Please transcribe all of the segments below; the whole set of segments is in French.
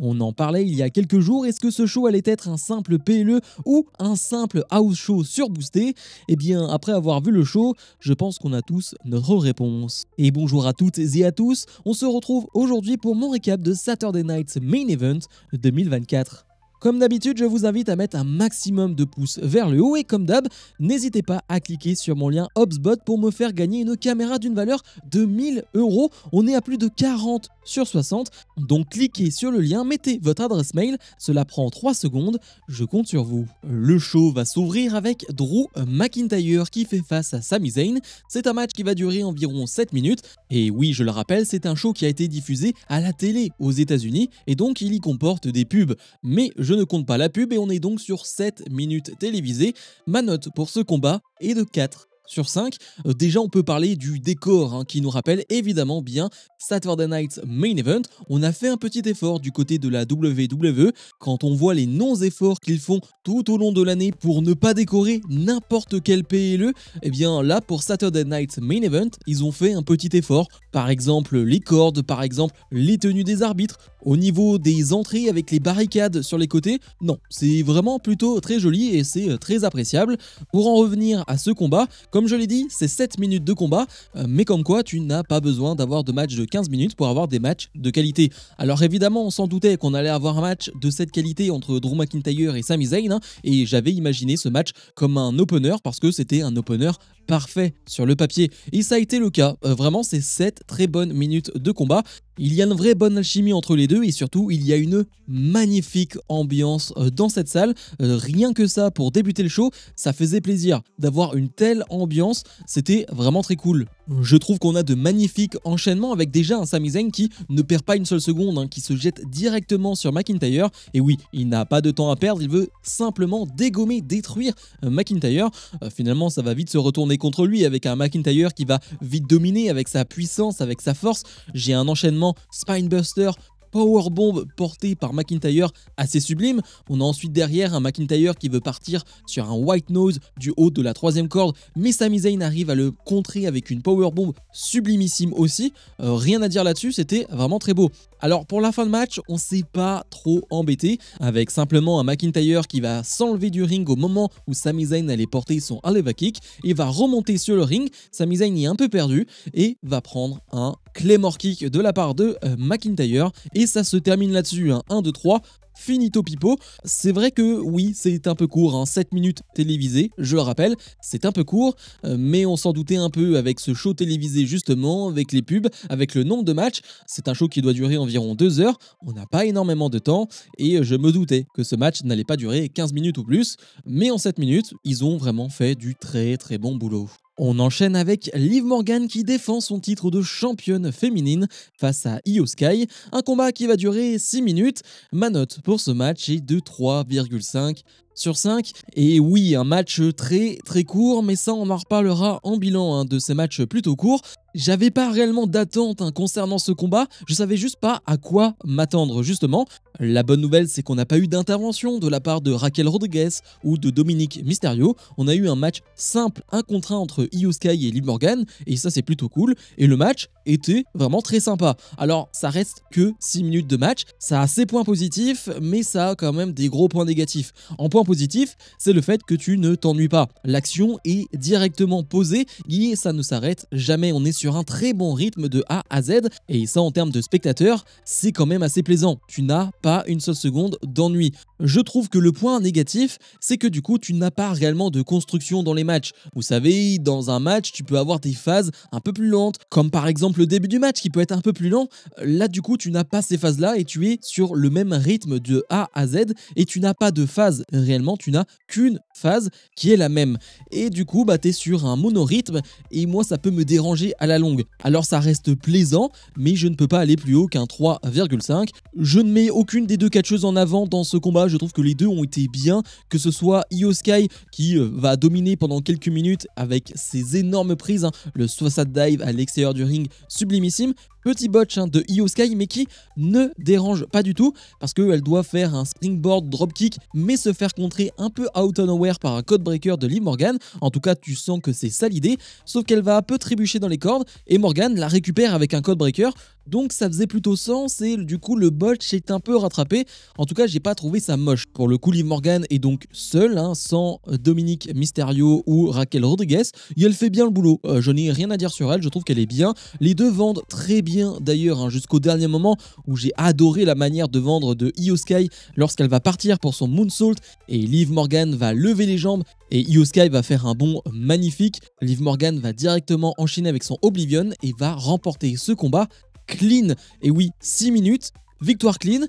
On en parlait il y a quelques jours, est-ce que ce show allait être un simple PLE ou un simple house show surboosté? Eh bien, après avoir vu le show, je pense qu'on a tous notre réponse. Et bonjour à toutes et à tous, on se retrouve aujourd'hui pour mon récap de Saturday Night's Main Event 2024. Comme d'habitude, je vous invite à mettre un maximum de pouces vers le haut et comme d'hab, n'hésitez pas à cliquer sur mon lien HubSpot pour me faire gagner une caméra d'une valeur de 1000 €. On est à plus de 40 sur 60, donc cliquez sur le lien, mettez votre adresse mail, cela prend 3 secondes, je compte sur vous. Le show va s'ouvrir avec Drew McIntyre qui fait face à Sami Zayn. C'est un match qui va durer environ 7 minutes, et oui, je le rappelle, c'est un show qui a été diffusé à la télé aux États-Unis et donc il y comporte des pubs. Mais je ne compte pas la pub et on est donc sur 7 minutes télévisées. Ma note pour ce combat est de 4 sur 5. Déjà, on peut parler du décor qui nous rappelle évidemment bien Saturday Night's Main Event. On a fait un petit effort du côté de la WWE quand on voit les non-efforts qu'ils font tout au long de l'année pour ne pas décorer n'importe quel PLE. Et bien là, pour Saturday Night's Main Event, ils ont fait un petit effort. Par exemple, les cordes, par exemple, les tenues des arbitres. Au niveau des entrées avec les barricades sur les côtés, non, c'est vraiment plutôt très joli et c'est très appréciable. Pour en revenir à ce combat, comme je l'ai dit, c'est 7 minutes de combat, mais comme quoi tu n'as pas besoin d'avoir de match de 15 minutes pour avoir des matchs de qualité. Alors évidemment, on s'en doutait qu'on allait avoir un match de cette qualité entre Drew McIntyre et Sami Zayn, et j'avais imaginé ce match comme un opener parce que c'était un opener parfait sur le papier. Et ça a été le cas, vraiment c'est 7 très bonnes minutes de combat. Il y a une vraie bonne alchimie entre les deux et surtout il y a une magnifique ambiance dans cette salle. Rien que ça pour débuter le show, ça faisait plaisir d'avoir une telle ambiance, c'était vraiment très cool. Je trouve qu'on a de magnifiques enchaînements avec déjà un Sami Zayn qui ne perd pas une seule seconde, qui se jette directement sur McIntyre. Et oui, il n'a pas de temps à perdre, il veut simplement dégommer, détruire McIntyre. Finalement, ça va vite se retourner contre lui avec un McIntyre qui va vite dominer avec sa puissance, avec sa force. J'ai un enchaînement Spinebuster, powerbomb porté par McIntyre assez sublime. On a ensuite derrière un McIntyre qui veut partir sur un white nose du haut de la 3e corde, mais Sami Zayn arrive à le contrer avec une powerbomb sublimissime aussi. Rien à dire là-dessus, c'était vraiment très beau. Alors pour la fin de match, on s'est pas trop embêté avec simplement un McIntyre qui va s'enlever du ring au moment où Sami Zayn allait porter son Aleva Kick et va remonter sur le ring. Sami Zayn est un peu perdu et va prendre un Claymore Kick de la part de McIntyre et ça se termine là-dessus, 1, 2, 3. Finito pipo. C'est vrai que oui, c'est un peu court, 7 minutes télévisées, je le rappelle, c'est un peu court, mais on s'en doutait un peu avec ce show télévisé justement, avec les pubs, avec le nombre de matchs. C'est un show qui doit durer environ 2 heures, on n'a pas énormément de temps, et je me doutais que ce match n'allait pas durer 15 minutes ou plus, mais en 7 minutes, ils ont vraiment fait du très très bon boulot. On enchaîne avec Liv Morgan qui défend son titre de championne féminine face à Io Sky, un combat qui va durer 6 minutes. Ma note pour ce match est de 3,5 sur 5. Et oui, un match très très court, mais ça on en reparlera en bilan de ces matchs plutôt courts. J'avais pas réellement d'attente concernant ce combat, je savais juste pas à quoi m'attendre justement. La bonne nouvelle, c'est qu'on n'a pas eu d'intervention de la part de Raquel Rodriguez ou de Dominic Mysterio. On a eu un match simple, 1 contre 1 entre Io Sky et Liv Morgan, et ça c'est plutôt cool. Et le match était vraiment très sympa. Alors ça reste que 6 minutes de match, ça a ses points positifs, mais ça a quand même des gros points négatifs. En point positif, c'est le fait que tu ne t'ennuies pas. L'action est directement posée et ça ne s'arrête jamais. On est sur un très bon rythme de A à Z et ça en termes de spectateurs, c'est quand même assez plaisant. Tu n'as pas une seule seconde d'ennui. Je trouve que le point négatif, c'est que du coup, tu n'as pas réellement de construction dans les matchs. Vous savez, dans un match, tu peux avoir des phases un peu plus lentes, comme par exemple le début du match qui peut être un peu plus lent. Là, du coup, tu n'as pas ces phases-là et tu es sur le même rythme de A à Z et tu n'as pas de phase. Réellement, tu n'as qu'une phase qui est la même. Et du coup, tu es sur un monorythme et moi, ça peut me déranger à la longue. Alors, ça reste plaisant, mais je ne peux pas aller plus haut qu'un 3,5. Je ne mets aucune des deux catcheuses en avant dans ce combat. Je trouve que les deux ont été bien, que ce soit Io Sky qui va dominer pendant quelques minutes avec ses énormes prises, le suicide dive à l'extérieur du ring sublimissime, Petit botch de Io Sky, mais qui ne dérange pas du tout parce qu'elle doit faire un springboard dropkick mais se faire contrer un peu out of nowhere par un codebreaker de Liv Morgan. En tout cas, tu sens que c'est ça l'idée, sauf qu'elle va un peu trébucher dans les cordes et Morgan la récupère avec un codebreaker. Donc ça faisait plutôt sens et du coup le botch est un peu rattrapé. En tout cas, j'ai pas trouvé ça moche. Pour le coup, Liv Morgan est donc seule, sans Dominic Mysterio ou Raquel Rodriguez. Et elle fait bien le boulot. Je n'ai rien à dire sur elle, je trouve qu'elle est bien. Les deux vendent très bien d'ailleurs, jusqu'au dernier moment où j'ai adoré la manière de vendre de Io Sky lorsqu'elle va partir pour son moonsault et Liv Morgan va lever les jambes et Io Sky va faire un bond magnifique. Liv Morgan va directement enchaîner avec son Oblivion et va remporter ce combat clean. Et oui, 6 minutes. Victoire clean,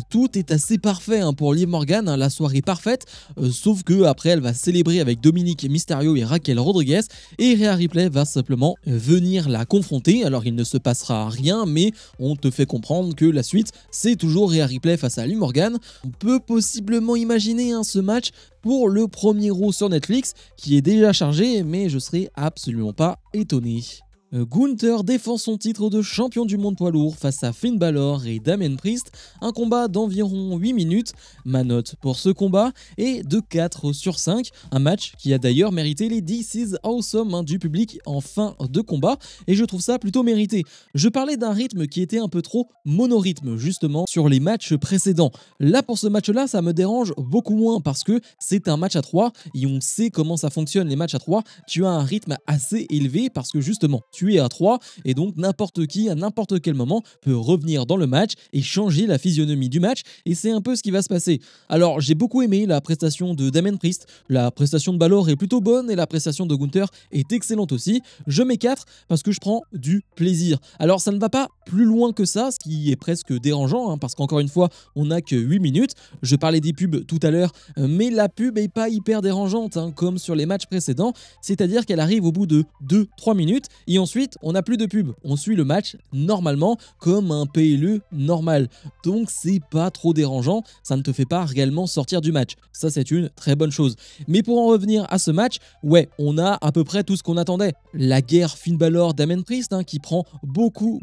tout est assez parfait pour Liv Morgan, la soirée parfaite, sauf que après elle va célébrer avec Dominic Mysterio et Raquel Rodriguez et Rhea Ripley va simplement venir la confronter. Alors il ne se passera rien, mais on te fait comprendre que la suite c'est toujours Rhea Ripley face à Liv Morgan. On peut possiblement imaginer ce match pour le premier Raw sur Netflix qui est déjà chargé, mais je serais absolument pas étonné. Gunther défend son titre de champion du monde poids lourd face à Finn Balor et Damien Priest, un combat d'environ 8 minutes. Ma note pour ce combat est de 4 sur 5, un match qui a d'ailleurs mérité les This is Awesome du public en fin de combat, et je trouve ça plutôt mérité. Je parlais d'un rythme qui était un peu trop monorythme justement sur les matchs précédents. Là pour ce match-là, ça me dérange beaucoup moins parce que c'est un match à 3 et on sait comment ça fonctionne les matchs à 3. Tu as un rythme assez élevé parce que justement, tu es à 3 et donc n'importe qui à n'importe quel moment peut revenir dans le match et changer la physionomie du match, et c'est un peu ce qui va se passer. Alors j'ai beaucoup aimé la prestation de Damien Priest, la prestation de Balor est plutôt bonne et la prestation de Gunther est excellente aussi. Je mets 4 parce que je prends du plaisir. Alors ça ne va pas plus loin que ça, ce qui est presque dérangeant parce qu'encore une fois on n'a que 8 minutes. Je parlais des pubs tout à l'heure, mais la pub est pas hyper dérangeante comme sur les matchs précédents, c'est-à-dire qu'elle arrive au bout de 2-3 minutes et ensuite on n'a plus de pub, on suit le match normalement comme un PLE normal, donc c'est pas trop dérangeant, ça ne te fait pas réellement sortir du match, ça c'est une très bonne chose. Mais pour en revenir à ce match, ouais, on a à peu près tout ce qu'on attendait. La guerre Finn Balor Damien Priest qui prend beaucoup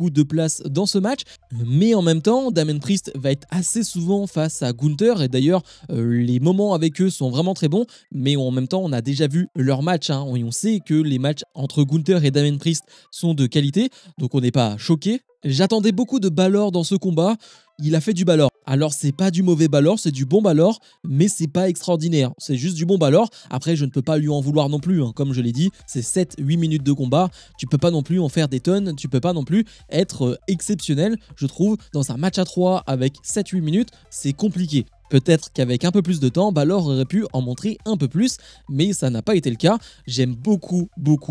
de place dans ce match, mais en même temps Damien Priest va être assez souvent face à Gunther, et d'ailleurs les moments avec eux sont vraiment très bons, mais en même temps on a déjà vu leur match, et on sait que les matchs entre Gunther et Damien Priest sont de qualité, donc on n'est pas choqué. J'attendais beaucoup de Balor dans ce combat, il a fait du Balor. Alors c'est pas du mauvais Balor, c'est du bon Balor, mais c'est pas extraordinaire, c'est juste du bon Balor. Après je ne peux pas lui en vouloir non plus, comme je l'ai dit, c'est 7-8 minutes de combat, tu peux pas non plus en faire des tonnes, tu peux pas non plus être exceptionnel, je trouve, dans un match à 3 avec 7-8 minutes, c'est compliqué. Peut-être qu'avec un peu plus de temps, Balor aurait pu en montrer un peu plus, mais ça n'a pas été le cas. J'aime beaucoup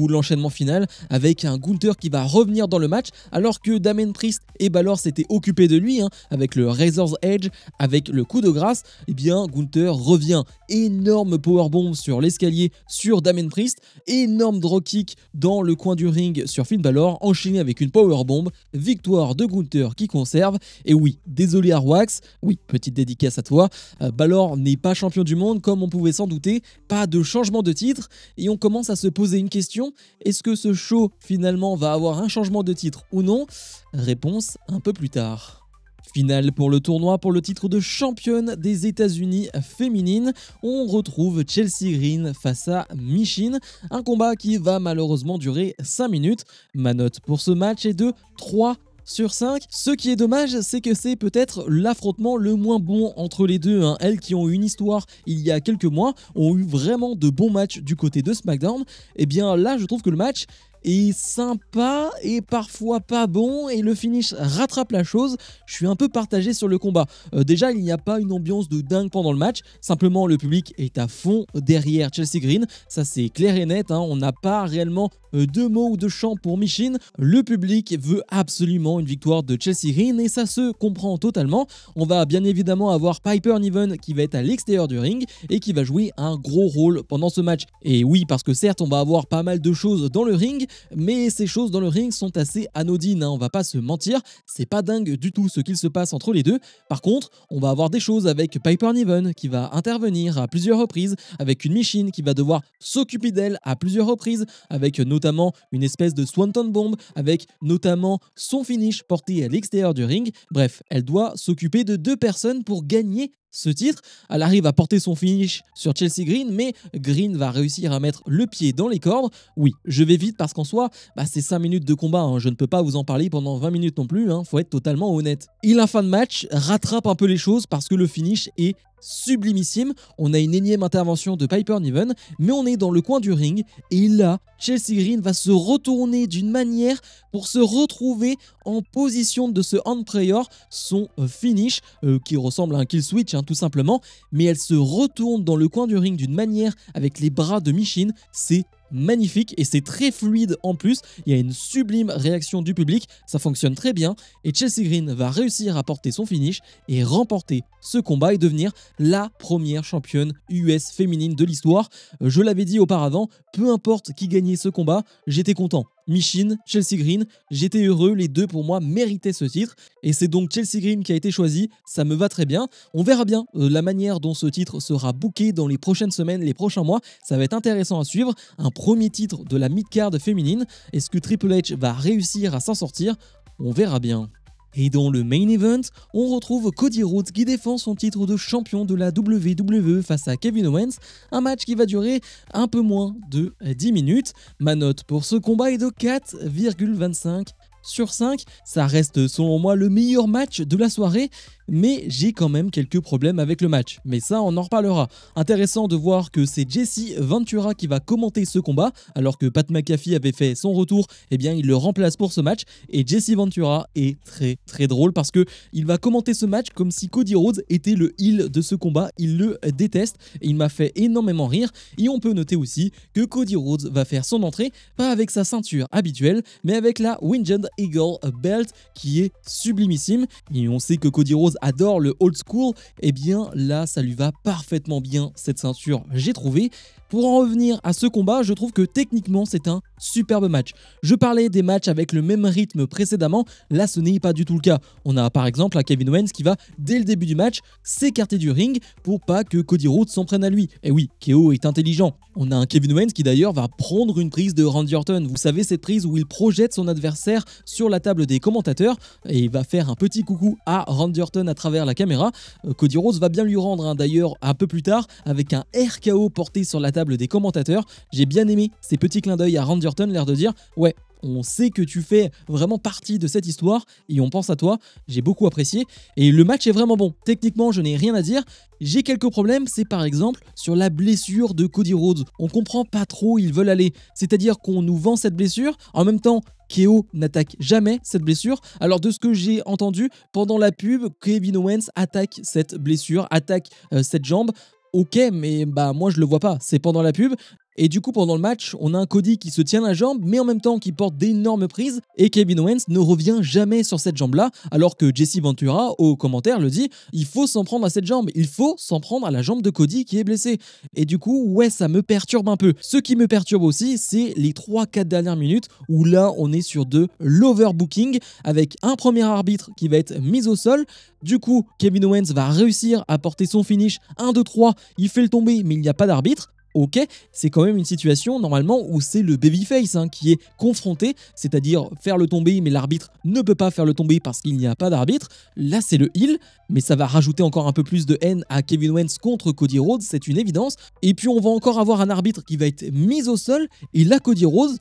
l'enchaînement final avec un Gunther qui va revenir dans le match alors que Damien Priest et Balor s'étaient occupés de lui avec le Razor's Edge, avec le coup de grâce. Eh bien Gunther revient, énorme powerbomb sur l'escalier sur Damien Priest, énorme dropkick dans le coin du ring sur Finn Balor, enchaîné avec une powerbomb, victoire de Gunther qui conserve. Et oui, désolé Arwax, oui, petite dédicace à toi. Balor n'est pas champion du monde comme on pouvait s'en douter, pas de changement de titre, et on commence à se poser une question, est-ce que ce show finalement va avoir un changement de titre ou non? Réponse un peu plus tard. Finale pour le tournoi pour le titre de championne des États-Unis féminine. On retrouve Chelsea Green face à Michin, un combat qui va malheureusement durer 5 minutes. Ma note pour ce match est de 3 sur 5. Ce qui est dommage, c'est que c'est peut-être l'affrontement le moins bon entre les deux. Elles qui ont eu une histoire il y a quelques mois ont eu vraiment de bons matchs du côté de SmackDown. Et bien là, je trouve que le match est sympa et parfois pas bon, et le finish rattrape la chose. Je suis un peu partagé sur le combat. Déjà, il n'y a pas une ambiance de dingue pendant le match, simplement le public est à fond derrière Chelsea Green, ça c'est clair et net, on n'a pas réellement de mots ou de chants pour Michin. Le public veut absolument une victoire de Chelsea Green et ça se comprend totalement. On va bien évidemment avoir Piper Niven qui va être à l'extérieur du ring et qui va jouer un gros rôle pendant ce match. Et oui, parce que certes on va avoir pas mal de choses dans le ring, mais ces choses dans le ring sont assez anodines, on va pas se mentir, c'est pas dingue du tout ce qu'il se passe entre les deux. Par contre, on va avoir des choses avec Piper Niven qui va intervenir à plusieurs reprises, avec une Michin qui va devoir s'occuper d'elle à plusieurs reprises, avec notamment notamment une espèce de Swanton Bomb, avec notamment son finish porté à l'extérieur du ring. Bref, elle doit s'occuper de 2 personnes pour gagner ce titre. Elle arrive à porter son finish sur Chelsea Green, mais Green va réussir à mettre le pied dans les cordes. Oui, je vais vite parce qu'en soi, c'est 5 minutes de combat, hein. Je ne peux pas vous en parler pendant 20 minutes non plus, hein. Faut être totalement honnête. Et la fin de match rattrape un peu les choses parce que le finish est sublimissime. On a une énième intervention de Piper Niven, mais on est dans le coin du ring et là, Chelsea Green va se retourner d'une manière pour se retrouver en position de ce hand prayer, son finish qui ressemble à un kill switch, hein, tout simplement, mais elle se retourne dans le coin du ring d'une manière avec les bras de Michin. C'est magnifique et c'est très fluide en plus. Il y a une sublime réaction du public, ça fonctionne très bien et Chelsea Green va réussir à porter son finish et remporter ce combat et devenir la première championne US féminine de l'histoire. Je l'avais dit auparavant, peu importe qui gagnait ce combat, j'étais content. Michin, Chelsea Green, j'étais heureux, les deux pour moi méritaient ce titre et c'est donc Chelsea Green qui a été choisi, ça me va très bien. On verra bien la manière dont ce titre sera booké dans les prochaines semaines, les prochains mois, ça va être intéressant à suivre. Un premier titre de la mid-card féminine, est-ce que Triple H va réussir à s'en sortir? On verra bien. Et dans le main event, on retrouve Cody Rhodes qui défend son titre de champion de la WWE face à Kevin Owens, un match qui va durer un peu moins de 10 minutes. Ma note pour ce combat est de 4,25 sur 5, ça reste selon moi le meilleur match de la soirée, mais j'ai quand même quelques problèmes avec le match. Mais ça, on en reparlera. Intéressant de voir que c'est Jesse Ventura qui va commenter ce combat, alors que Pat McAfee avait fait son retour, eh bien il le remplace pour ce match, et Jesse Ventura est très très drôle parce que il va commenter ce match comme si Cody Rhodes était le heel de ce combat, il le déteste, et il m'a fait énormément rire, et on peut noter aussi que Cody Rhodes va faire son entrée, pas avec sa ceinture habituelle, mais avec la Winged Eagle Belt qui est sublimissime, et on sait que Cody Rhodes adore le old school, et bien là ça lui va parfaitement bien cette ceinture, j'ai trouvé. Pour en revenir à ce combat, je trouve que techniquement c'est un superbe match. Je parlais des matchs avec le même rythme précédemment, là ce n'est pas du tout le cas. On a par exemple un Kevin Owens qui va dès le début du match s'écarter du ring pour pas que Cody Rhodes s'en prenne à lui. Et oui, KO est intelligent. On a un Kevin Owens qui d'ailleurs va prendre une prise de Randy Orton. Vous savez, cette prise où il projette son adversaire sur la table des commentateurs et il va faire un petit coucou à Randy Orton à travers la caméra. Cody Rhodes va bien lui rendre d'ailleurs un peu plus tard avec un RKO porté sur la table des commentateurs. J'ai bien aimé ces petits clins d'œil à Randy Orton, l'air de dire ouais, on sait que tu fais vraiment partie de cette histoire et on pense à toi. J'ai beaucoup apprécié et le match est vraiment bon. Techniquement, je n'ai rien à dire. J'ai quelques problèmes, c'est par exemple sur la blessure de Cody Rhodes. On comprend pas trop où ils veulent aller. C'est-à-dire qu'on nous vend cette blessure, en même temps KO n'attaque jamais cette blessure. Alors de ce que j'ai entendu pendant la pub, Kevin Owens attaque cette blessure, attaque cette jambe. Ok, mais moi je le vois pas, c'est pendant la pub. Et du coup, pendant le match, on a un Cody qui se tient la jambe, mais en même temps qui porte d'énormes prises, et Kevin Owens ne revient jamais sur cette jambe-là, alors que Jesse Ventura, au commentaire, le dit, il faut s'en prendre à cette jambe, il faut s'en prendre à la jambe de Cody qui est blessé. Et du coup, ouais, ça me perturbe un peu. Ce qui me perturbe aussi, c'est les 3-4 dernières minutes, où là, on est sur de l'overbooking, avec un premier arbitre qui va être mis au sol. Du coup, Kevin Owens va réussir à porter son finish, 1, 2, 3, il fait le tomber, mais il n'y a pas d'arbitre. Ok, c'est quand même une situation normalement où c'est le babyface qui est confronté, c'est-à-dire faire le tomber mais l'arbitre ne peut pas faire le tomber parce qu'il n'y a pas d'arbitre. Là c'est le heel, mais ça va rajouter encore un peu plus de haine à Kevin Owens contre Cody Rhodes, c'est une évidence. Et puis on va encore avoir un arbitre qui va être mis au sol et là Cody Rhodes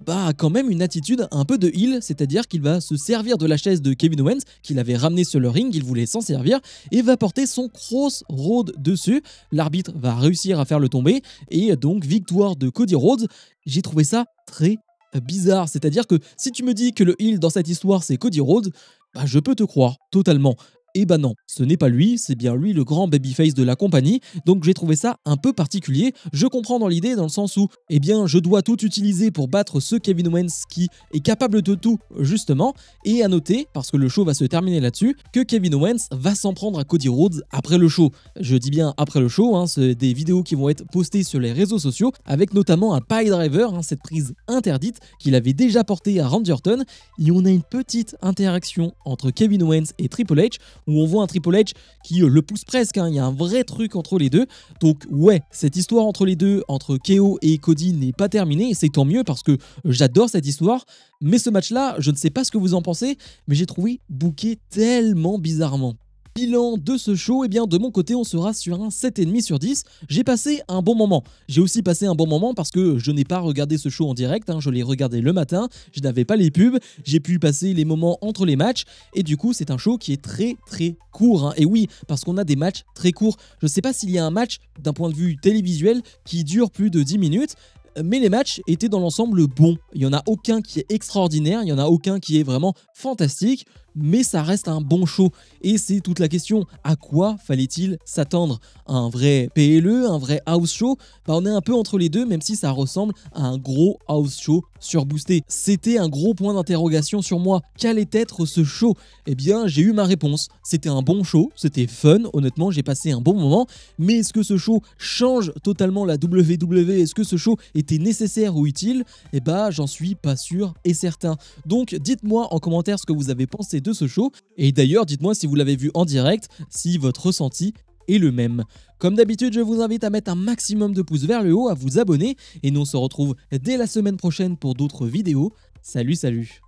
a quand même une attitude un peu de heel, c'est-à-dire qu'il va se servir de la chaise de Kevin Owens qu'il avait ramené sur le ring, il voulait s'en servir et va porter son crossroad dessus. L'arbitre va réussir à faire le tomber et donc victoire de Cody Rhodes. J'ai trouvé ça très bizarre, c'est-à-dire que si tu me dis que le heel dans cette histoire c'est Cody Rhodes, je peux te croire totalement. Et non, ce n'est pas lui, c'est bien lui le grand babyface de la compagnie, donc j'ai trouvé ça un peu particulier. Je comprends dans l'idée, dans le sens où, je dois tout utiliser pour battre ce Kevin Owens qui est capable de tout, justement, et à noter, parce que le show va se terminer là-dessus, que Kevin Owens va s'en prendre à Cody Rhodes après le show. Je dis bien après le show, c'est des vidéos qui vont être postées sur les réseaux sociaux, avec notamment un pile driver, cette prise interdite qu'il avait déjà portée à Randy Orton, et on a une petite interaction entre Kevin Owens et Triple H, où on voit un Triple H qui le pousse presque, hein. Il y a un vrai truc entre les deux. Donc ouais, cette histoire entre les deux, entre KO et Cody n'est pas terminée, et c'est tant mieux parce que j'adore cette histoire. Mais ce match-là, je ne sais pas ce que vous en pensez, mais j'ai trouvé booké tellement bizarrement. Bilan de ce show, eh bien de mon côté on sera sur un 7,5 sur 10. J'ai passé un bon moment. J'ai aussi passé un bon moment parce que je n'ai pas regardé ce show en direct, hein. Je l'ai regardé le matin, je n'avais pas les pubs, j'ai pu passer les moments entre les matchs et du coup c'est un show qui est très court, hein. Et oui, parce qu'on a des matchs très courts. Je ne sais pas s'il y a un match d'un point de vue télévisuel qui dure plus de 10 minutes, mais les matchs étaient dans l'ensemble bons. Il n'y en a aucun qui est extraordinaire, il n'y en a aucun qui est vraiment fantastique, mais ça reste un bon show. Et c'est toute la question, à quoi fallait-il s'attendre? Un vrai PLE, un vrai house show? On est un peu entre les deux, même si ça ressemble à un gros house show surboosté. C'était un gros point d'interrogation sur moi. Qu'allait être ce show? Eh bien, j'ai eu ma réponse. C'était un bon show, c'était fun, honnêtement, j'ai passé un bon moment, mais est-ce que ce show change totalement la WWE? Est-ce que ce show était nécessaire ou utile? Eh bah, j'en suis pas sûr et certain. Donc, dites-moi en commentaire ce que vous avez pensé de ce show, et d'ailleurs, dites-moi si vous l'avez vu en direct, si votre ressenti est le même. Comme d'habitude, je vous invite à mettre un maximum de pouces vers le haut, à vous abonner, et nous on se retrouve dès la semaine prochaine pour d'autres vidéos. Salut, salut!